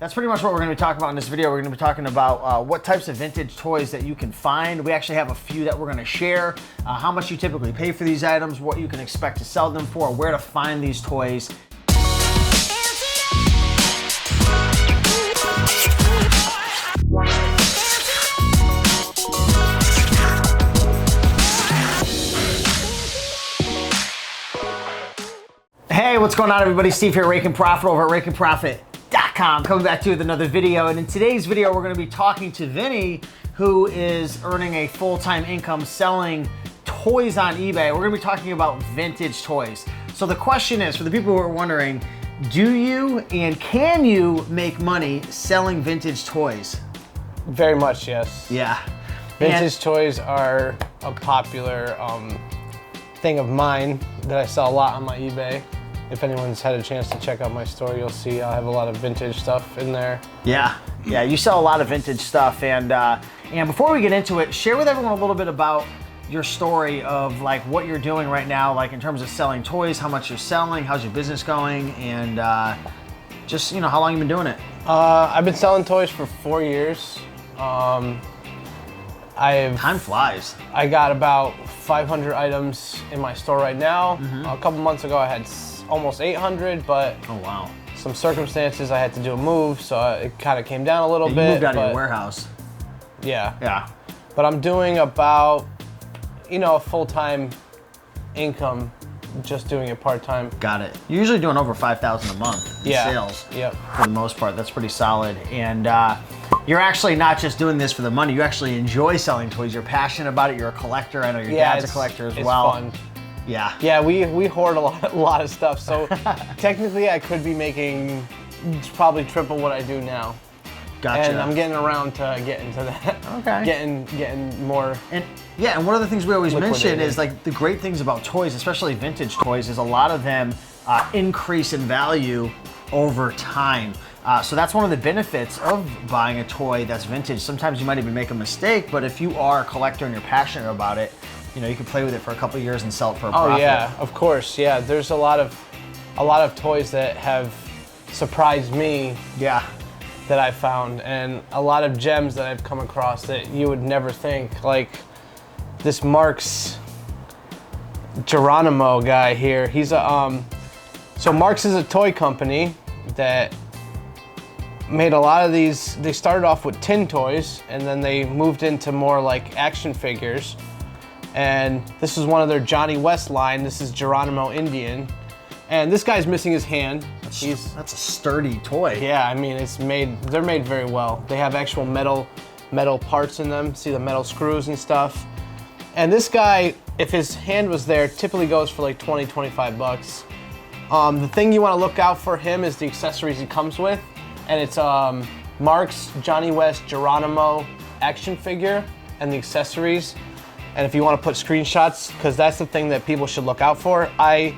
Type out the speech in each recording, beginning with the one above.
That's pretty much what we're going to be talking about in this video. We're going to be talking about what types of vintage toys that you can find. We actually have a few that we're going to share, how much you typically pay for these items, what you can expect to sell them for, where to find these toys. Hey, what's going on, everybody? Steve here, Raiken Profit over at RaikenProfit.com, coming back to you with another video. And in today's video, we're going to be talking to Vinny, who is earning a full-time income selling toys on eBay. We're going to be talking about vintage toys. So the question is, for the people who are wondering, do you and can you make money selling vintage toys? Very much, yes. Yeah. Vintage toys are a popular thing of mine that I sell a lot on my eBay. If anyone's had a chance to check out my store, you'll see I have a lot of vintage stuff in there. Yeah, you sell a lot of vintage stuff, and before we get into it, share with everyone a little bit about your story of like what you're doing right now, like in terms of selling toys, how much you're selling, how's your business going, and just how long you've been doing it. I've been selling toys for 4 years. Time flies. I got about 500 items in my store right now. A couple months ago, I had almost 800, but oh wow, some circumstances I had to do a move, so it kind of came down a little bit. You moved out of your warehouse. Yeah. But I'm doing about, a full-time income, just doing it part-time. Got it. You're usually doing over 5,000 a month in sales. Yep. For the most part, that's pretty solid. And you're actually not just doing this for the money. You actually enjoy selling toys. You're passionate about it. You're a collector. I know your dad's a collector as well. It's fun. Yeah, we hoard a lot of stuff. So technically, I could be making probably triple what I do now. Gotcha. And I'm getting around to getting to that. Okay. Getting more. And one of the things we always mention is like the great things about toys, especially vintage toys, is a lot of them increase in value over time. So that's one of the benefits of buying a toy that's vintage. Sometimes you might even make a mistake, but if you are a collector and you're passionate about it, you can play with it for a couple of years and sell it for a profit. Oh yeah, of course. Yeah, there's a lot of toys that have surprised me. Yeah. That I found, and a lot of gems that I've come across that you would never think. Like this Marks Geronimo guy here. He's a so Marks is a toy company that made a lot of these. They started off with tin toys, and then they moved into more like action figures. And this is one of their Johnny West line. This is Geronimo Indian. And this guy's missing his hand. That's a sturdy toy. Yeah, I mean, they're made very well. They have actual metal parts in them. See the metal screws and stuff. And this guy, if his hand was there, typically goes for like 20, 25 bucks. The thing you want to look out for him is the accessories he comes with. And it's Mark's Johnny West Geronimo action figure and the accessories. And if you want to put screenshots, because that's the thing that people should look out for. I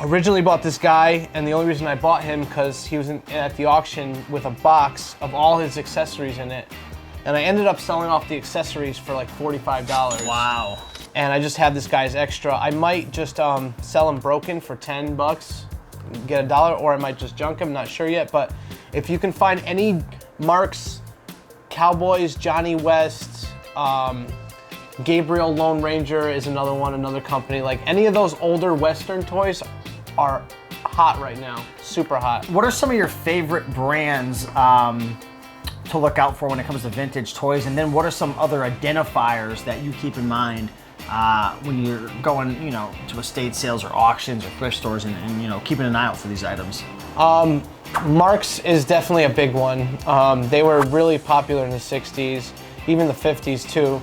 originally bought this guy, and the only reason I bought him because he was at the auction with a box of all his accessories in it. And I ended up selling off the accessories for like $45. Wow. And I just have this guy's extra. I might just sell him broken for 10 bucks, get $1, or I might just junk him, not sure yet. But if you can find any Marks, Cowboys, Johnny West, Gabriel Lone Ranger is another company. Like any of those older Western toys are hot right now, super hot. What are some of your favorite brands to look out for when it comes to vintage toys? And then what are some other identifiers that you keep in mind when you're going, to estate sales or auctions or thrift stores and keeping an eye out for these items? Marks is definitely a big one. They were really popular in the 60s, even the 50s too.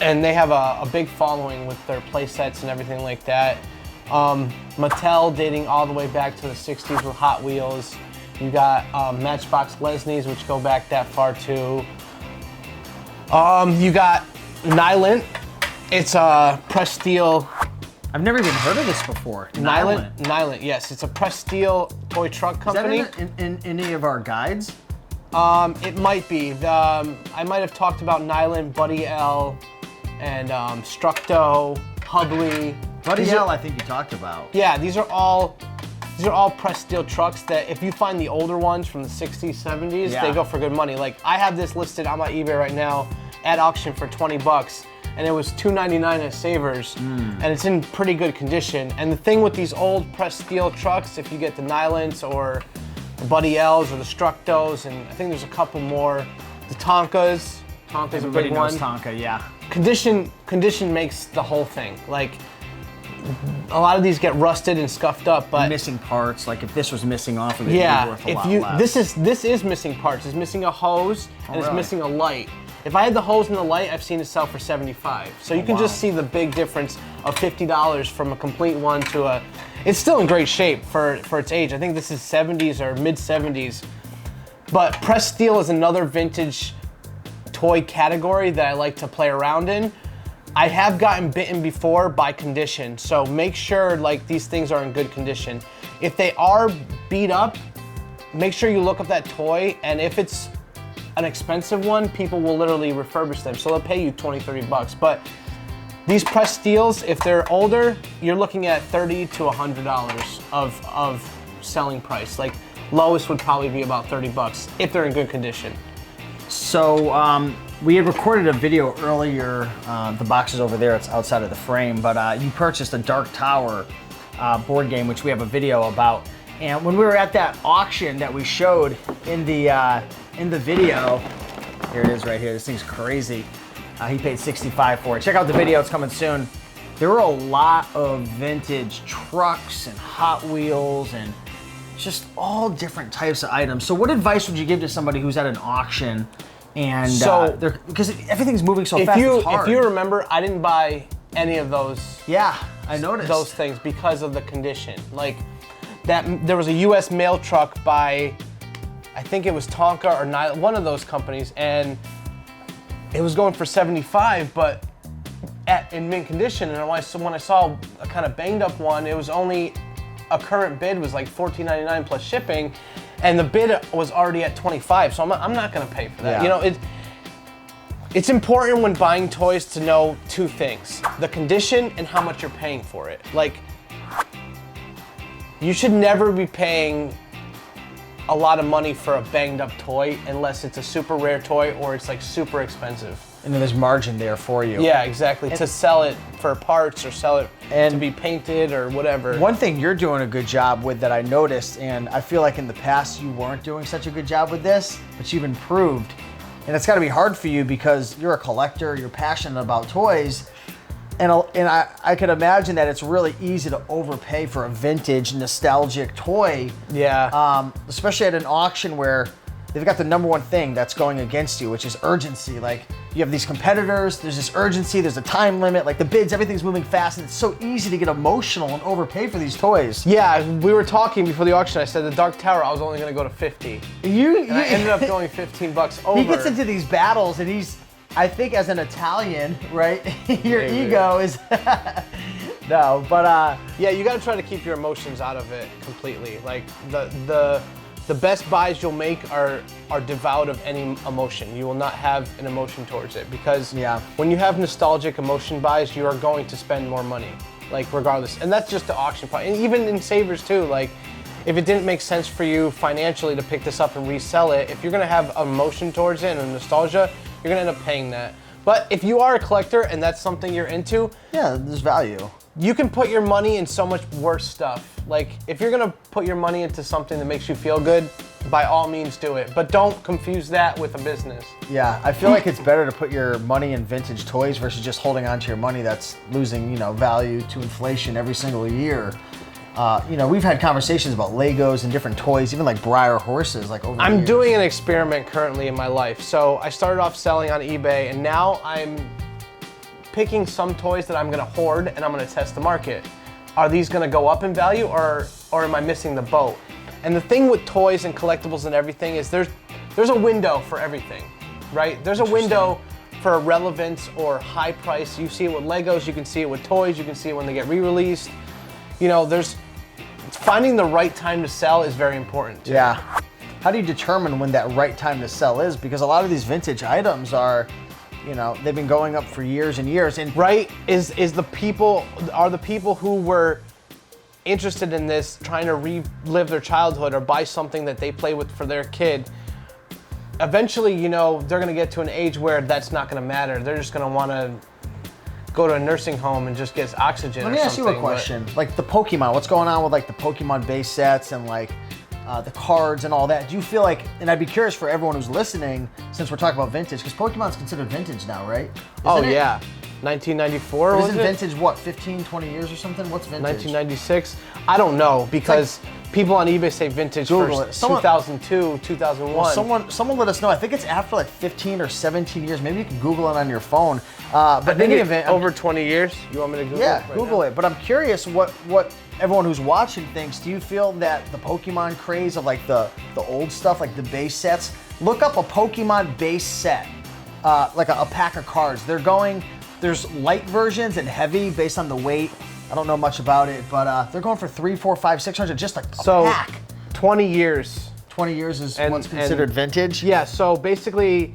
And they have a big following with their play sets and everything like that. Mattel dating all the way back to the 60s with Hot Wheels. You got Matchbox Lesnies, which go back that far too. You got Nylint. It's a pressed steel. I've never even heard of this before. Nylint, yes. It's a pressed steel toy truck company. Is that in any of our guides? It might be. I might have talked about Nylint, Buddy L, and Structo, Hubley. Buddy L, I think you talked about. Yeah, these are all these are all pressed steel trucks that if you find the older ones from the 60s, 70s, Yeah. they go for good money. Like I have this listed on my eBay right now at auction for 20 bucks. And it was $2.99 at Savers, and it's in pretty good condition. And the thing with these old pressed steel trucks, if you get the Nylants or the Buddy L's or the Structos, and I think there's a couple more, the Tonkas. Tonka's a Everybody big knows one. Tonka, yeah. Condition makes the whole thing. Like a lot of these get rusted and scuffed up, but Missing parts, like if this was missing off of it, it'd be yeah, worth a if lot you less. this is missing parts. It's missing a hose and it's really? missing a light. If I had the hose and the light, I've seen it sell for $75. So you can wow. just see the big difference of $50 from a complete one to a. It's still in great shape for its age. I think this is 70s or mid 70s. But pressed steel is another vintage toy category that I like to play around in. I have gotten bitten before by condition, so make sure like these things are in good condition. If they are beat up, make sure you look up that toy, and if it's an expensive one, people will literally refurbish them, so they'll pay you 20, 30 bucks. But these pressed steels, if they're older, you're looking at $30 to $100 of selling price. Like lowest would probably be about 30 bucks if they're in good condition. So we had recorded a video earlier. The box is over there. It's outside of the frame. But you purchased a Dark Tower board game, which we have a video about. And when we were at that auction that we showed in the video, here it is right here. This thing's crazy. He paid $65 for it. Check out the video. It's coming soon. There were a lot of vintage trucks and Hot Wheels and just all different types of items. So what advice would you give to somebody who's at an auction and because everything's moving so fast, it's hard. If you remember, I didn't buy any of those. Yeah, I noticed. Those things because of the condition. Like that, there was a U.S. mail truck by, I think it was Tonka or Nylon, one of those companies, and it was going for $75, but in mint condition. And when I saw a kind of banged up one, it was only a current bid was like $14.99 plus shipping, and the bid was already at $25. So I'm not gonna pay for that. Yeah. You know, it's important when buying toys to know two things: the condition and how much you're paying for it. Like, you should never be paying a lot of money for a banged up toy unless it's a super rare toy or it's like super expensive. And then there's margin there for you. Yeah, exactly. To sell it for parts or sell it and to be painted or whatever. One thing you're doing a good job with that I noticed, and I feel like in the past you weren't doing such a good job with this, but you've improved. And it's gotta be hard for you because you're a collector, you're passionate about toys, and I could imagine that it's really easy to overpay for a vintage, nostalgic toy. Yeah. Especially at an auction where they've got the number one thing that's going against you, which is urgency. Like, you have these competitors, there's this urgency, there's a time limit, like the bids, everything's moving fast, and it's so easy to get emotional and overpay for these toys. Yeah, we were talking before the auction. I said the Dark Tower, I was only gonna go to 50. And I ended up going 15 bucks over. He gets into these battles, and I think as an Italian, right, your ego is, no, but yeah, you gotta try to keep your emotions out of it completely. Like, the best buys you'll make are devoid of any emotion. You will not have an emotion towards it because when you have nostalgic emotion buys, you are going to spend more money, like regardless. And that's just the auction part. And even in Savers too, like if it didn't make sense for you financially to pick this up and resell it, if you're gonna have emotion towards it and a nostalgia, you're gonna end up paying that. But if you are a collector and that's something you're into, yeah, there's value. You can put your money in so much worse stuff. Like, if you're gonna put your money into something that makes you feel good, by all means do it. But don't confuse that with a business. Yeah, I feel like it's better to put your money in vintage toys versus just holding on to your money that's losing, value to inflation every single year. We've had conversations about Legos and different toys, even like Briar Horses, like over the years. I'm doing an experiment currently in my life. So I started off selling on eBay, and now I'm picking some toys that I'm gonna hoard and I'm gonna test the market. Are these gonna go up in value or am I missing the boat? And the thing with toys and collectibles and everything is there's a window for everything, right? There's a window for relevance or high price. You see it with Legos, you can see it with toys, you can see it when they get re-released. There's finding the right time to sell is very important too. Yeah. How do you determine when that right time to sell is? Because a lot of these vintage items are, they've been going up for years and years. And right are the people who were interested in this, trying to relive their childhood or buy something that they play with for their kid, eventually, you know, they're gonna get to an age where that's not gonna matter. They're just gonna wanna go to a nursing home and just get oxygen. Let me ask you a question. Like the Pokemon, what's going on with like the Pokemon base sets and like the cards and all that? Do you feel like, and I'd be curious for everyone who's listening, since we're talking about vintage, because Pokemon's considered vintage now, right? Oh yeah, 1994 But was isn't it? vintage what, 15, 20 years or something? What's vintage? 1996. I don't know because people on eBay say vintage Google for it. 2002, 2001. Well, someone let us know. I think it's after like 15 or 17 years. Maybe you can Google it on your phone. But in any event, over 20 years. You want me to Google it? Yeah, right Google now? it. But I'm curious what everyone who's watching thinks. Do you feel that the Pokemon craze of like the old stuff, like the base sets, look up a Pokemon base set, like a pack of cards. There's light versions and heavy based on the weight. I don't know much about it, but they're going for $300, $400, $500, $600, just like a pack. 20 years. 20 years is what's considered vintage? Yeah, so basically,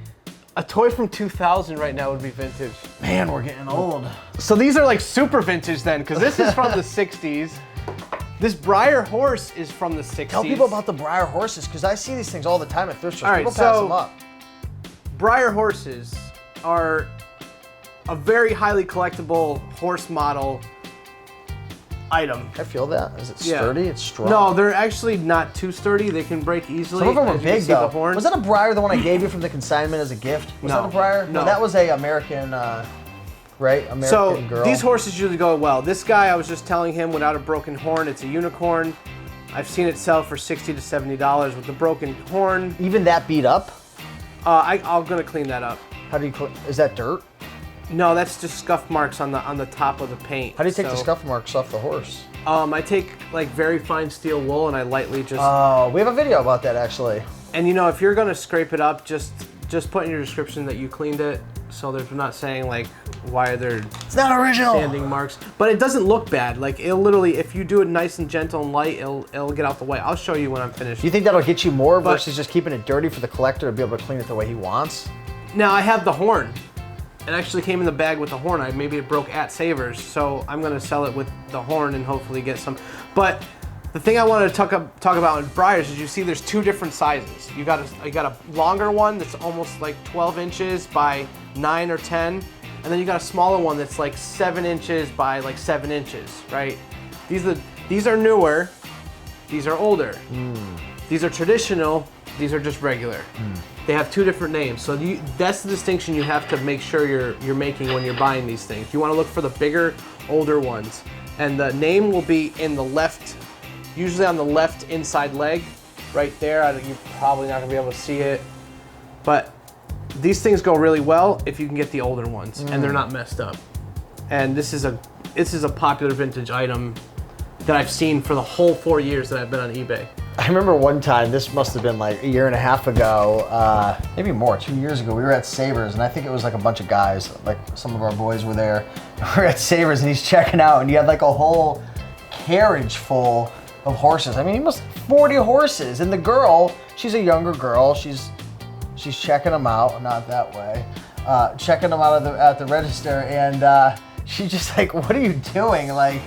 a toy from 2000 right now would be vintage. Man, we're getting old. So these are like super vintage then, because this is from the 60s. This Briar Horse is from the 60s. Tell people about the Briar Horses, because I see these things all the time at thrift stores. All right, People pass them up. Briar Horses are a very highly collectible horse model item. I feel that. Is it sturdy? It's strong. No, they're actually not too sturdy. They can break easily. Some of them are as you can big see though. the horns. Was that a Briar, the one I gave you from the consignment as a gift? Was No. that a Briar? No. That was a American, right? American girl. These horses usually go well. This guy, I was just telling him, without a broken horn, it's a unicorn. I've seen it sell for $60 to $70 with the broken horn. Even that beat up? I'm gonna clean that up. How do you? Is that dirt? No, that's just scuff marks on the top of the paint. How do you take the scuff marks off the horse? I take like very fine steel wool and I lightly just. Oh, we have a video about that actually. And you know, if you're gonna scrape it up, just put in your description that you cleaned it, so they're not saying like why are there It's not original. sanding marks. But it doesn't look bad. Like it'll literally, if you do it nice and gentle and light, it'll get out the way. I'll show you when I'm finished. Do you think that'll get you more versus just keeping it dirty for the collector to be able to clean it the way he wants? Now I have the horn. It actually came in the bag with the horn. Maybe it broke at Savers, so I'm gonna sell it with the horn and hopefully get some. But the thing I wanted to talk about in Briars is you see there's two different sizes. You got a longer one that's almost like 12 inches by 9 or 10, and then you got a smaller one that's like 7 inches by like 7 inches, right? These are newer, these are older. These are traditional, these are just regular. They have two different names, so that's the distinction you have to make sure you're making when you're buying these things. You want to look for the bigger, older ones, and the name will be in the left, usually on the left inside leg, right there. You're probably not gonna be able to see it, but these things go really well if you can get the older ones and they're not messed up. And this is a popular vintage item that I've seen for the whole 4 years that I've been on eBay. I remember one time, this must have been like a year and a half ago, maybe more, 2 years ago, we were at Savers, and I think it was like a bunch of guys, like some of our boys were there. We were at Savers and he's checking out, and he had like a whole carriage full of horses. I mean, he must have 40 horses, and the girl, she's a younger girl, she's checking them out, not that way, checking them out at the register, and she's just like, what are you doing? Like,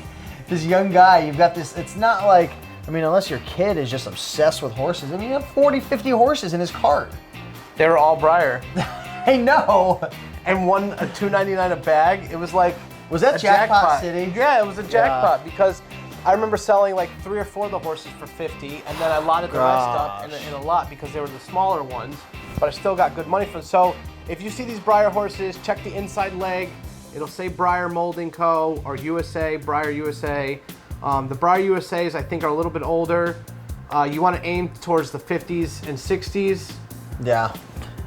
this young guy, you've got this, it's not like, I mean, unless your kid is just obsessed with horses. I mean, you have 40, 50 horses in his cart. They were all Briar. I know. And one a $2.99 a bag. It was like, was that Jackpot City? Yeah, it was a jackpot because I remember selling like 3 or 4 of the horses for $50, and then I lotted the rest up in a lot because they were the smaller ones. But I still got good money for them. So if you see these Briar horses, check the inside leg. It'll say Briar Molding Co. or USA, Briar USA. The Briar USAs I think are a little bit older. You want to aim towards the 50s and 60s. Yeah.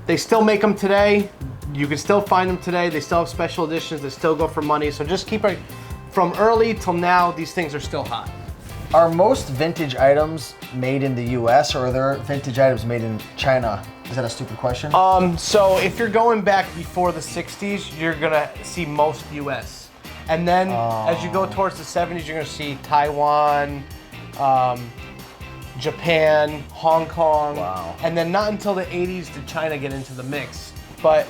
They still make them today. You can still find them today. They still have special editions that still go for money. So just keep it from early till now. These things are still hot. Are most vintage items made in the US, or are there vintage items made in China? Is that a stupid question? So if you're going back before the 60s, you're gonna see most US. And then as you go towards the 70s, you're gonna see Taiwan, Japan, Hong Kong. Wow. And then not until the 80s did China get into the mix. But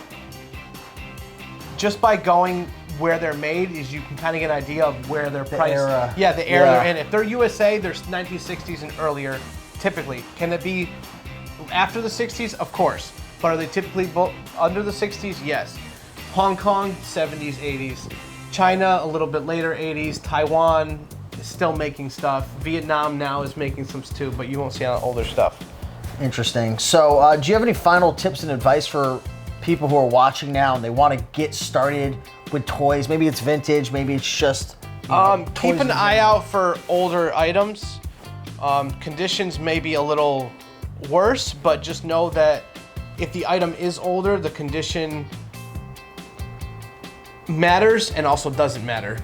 just by going where they're made is you can kind of get an idea of where they're priced. Era. Yeah, the era Yeah. they're in. If they're USA, they're 1960s and earlier, typically. Can it be after the 60s? Of course. But are they typically under the 60s? Yes. Hong Kong, 70s, 80s. China, a little bit later, 80s. Taiwan is still making stuff. Vietnam now is making some too, but you won't see on older stuff. Interesting. So, do you have any final tips and advice for people who are watching now and they want to get started with toys? Maybe it's vintage, maybe it's just keep toys an eye out for older items. Conditions may be a little worse, but just know that if the item is older, the condition matters and also doesn't matter.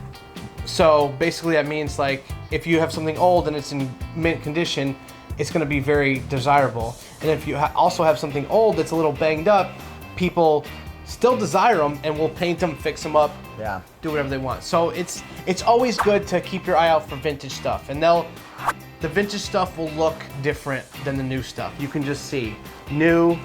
So basically that means like if you have something old and it's in mint condition, it's going to be very desirable. And if you also have something old that's a little banged up, people still desire them and will paint them, fix them up, Yeah. do whatever they want. So it's always good to keep your eye out for vintage stuff, and the vintage stuff will look different than the new stuff. You can just see new,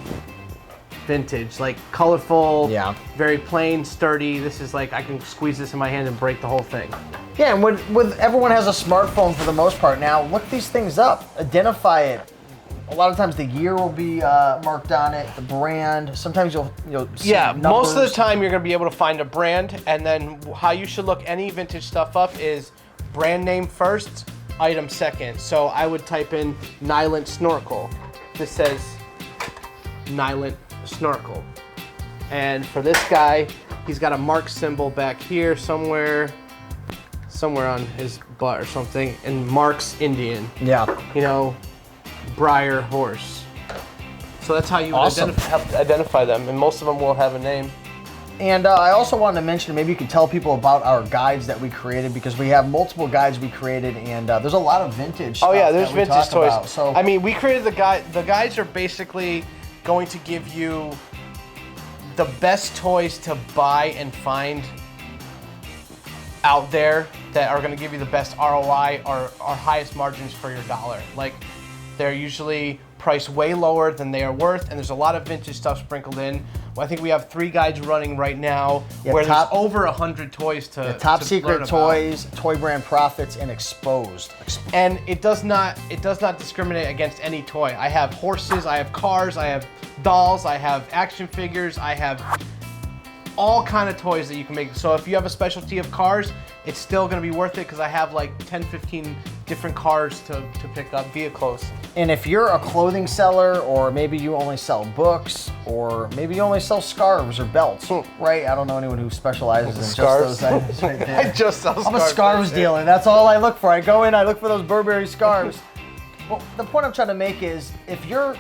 vintage, like colorful, Yeah. very plain, sturdy. This is like I can squeeze this in my hand and break the whole thing. Yeah, and with everyone has a smartphone for the most part now. Look these things up, identify it. A lot of times the year will be marked on it, the brand. Sometimes you'll see numbers. Most of the time you're gonna be able to find a brand, and then how you should look any vintage stuff up is brand name first, item second. So I would type in Nylon Snorkel. This says Nylon Snorkel. And for this guy, he's got a mark symbol back here somewhere on his butt or something, and Mark's Indian. Yeah. You know, Briar Horse. So that's how you would Awesome. identify them, and most of them will have a name. And I also wanted to mention, maybe you could tell people about our guides that we created, because we have multiple guides we created, and there's a lot of vintage stuff. Oh yeah, there's that we vintage talk toys. about. So I mean, we created the guide. The guides are basically going to give you the best toys to buy and find out there that are going to give you the best ROI or highest margins for your dollar. Like, they're usually priced way lower than they are worth, and there's a lot of vintage stuff sprinkled in. Well, I think we have 3 guides running right now where there's over 100 toys to top to secret learn about. toys, toy brand profits, and exposed. And it does not discriminate against any toy. I have horses, I have cars, I have dolls, I have action figures, I have all kind of toys that you can make. So if you have a specialty of cars, it's still gonna be worth it, because I have like 10, 15 different cars to pick up, vehicles. And if you're a clothing seller, or maybe you only sell books, or maybe you only sell scarves or belts, right? I don't know anyone who specializes in Scarves. just those items right there. I just sell I'm a scarves scarves right there. dealer. That's all I look for. I go in, I look for those Burberry scarves. Well, the point I'm trying to make is, if you're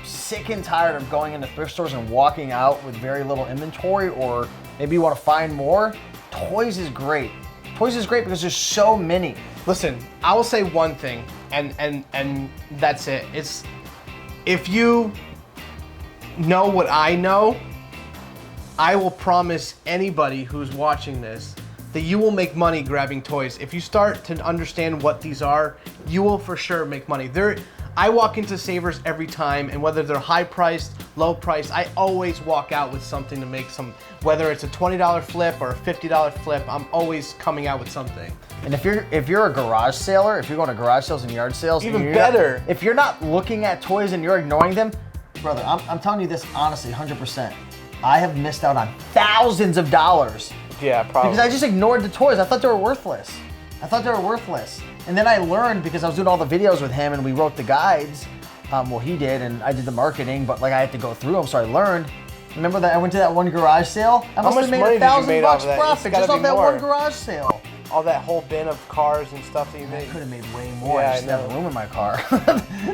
sick and tired of going into thrift stores and walking out with very little inventory, or maybe you want to find more, toys is great. Toys is great because there's so many. Listen, I will say one thing, and that's it. It's, if you know what I know, I will promise anybody who's watching this that you will make money grabbing toys. If you start to understand what these are, you will for sure make money. I walk into Savers every time, and whether they're high priced, low priced, I always walk out with something to make some, whether it's a $20 flip or a $50 flip, I'm always coming out with something. And if you're a garage sailor, if you're going to garage sales and yard sales, Even and better. if you're not looking at toys and you're ignoring them, brother, I'm telling you this honestly, 100%. I have missed out on thousands of dollars. Yeah, probably. Because I just ignored the toys. I thought they were worthless. And then I learned, because I was doing all the videos with him and we wrote the guides. Well, he did, and I did the marketing, but like I had to go through them, so I learned. Remember that I went to that one garage sale? I must have made $1,000 profit just off that one garage sale. All that whole bin of cars and stuff that you I made. could have made way more. Yeah, I just I didn't have know. room in my car.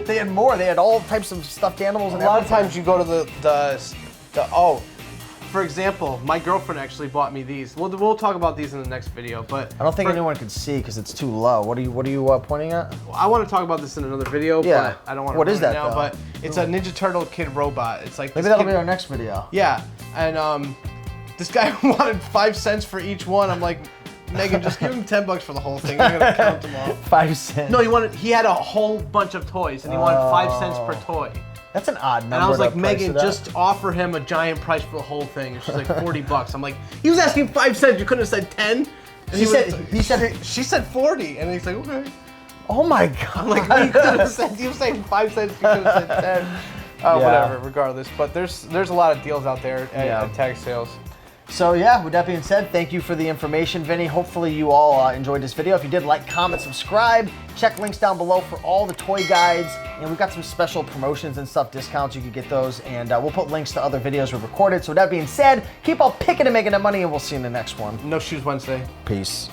They had more. They had all types of stuffed animals and A lot of everything. times you go to for example, my girlfriend actually bought me these. We'll talk about these in the next video, but I don't think anyone can see because it's too low. What are you pointing at? I want to talk about this in another video, Yeah. but I don't want to What is that, now, though? but it's a Ninja Turtle kid robot. It's like Maybe this that'll kid- be our next video. Yeah, and this guy wanted 5 cents for each one. I'm like, Megan, just give him $10 for the whole thing. I'm gonna count them all. 5 cents. No, he had a whole bunch of toys, and he wanted 5 cents per toy. That's an odd number. And I was like, to price Megan, it at. just offer him a giant price for the whole thing. And she's like, $40. I'm like, he was asking 5 cents. You couldn't have said 10. And she said 40. And he's like, okay. Oh my God. I'm like, well, you could have said, you were saying 5 cents. You could have said 10. Whatever, regardless. But there's a lot of deals out there at tag sales. So yeah, with that being said, thank you for the information, Vinny. Hopefully you all enjoyed this video. If you did, like, comment, subscribe. Check links down below for all the toy guides. And we've got some special promotions and stuff, discounts. You can get those. And we'll put links to other videos we've recorded. So with that being said, keep on picking and making that money, and we'll see you in the next one. No Shoes Wednesday. Peace.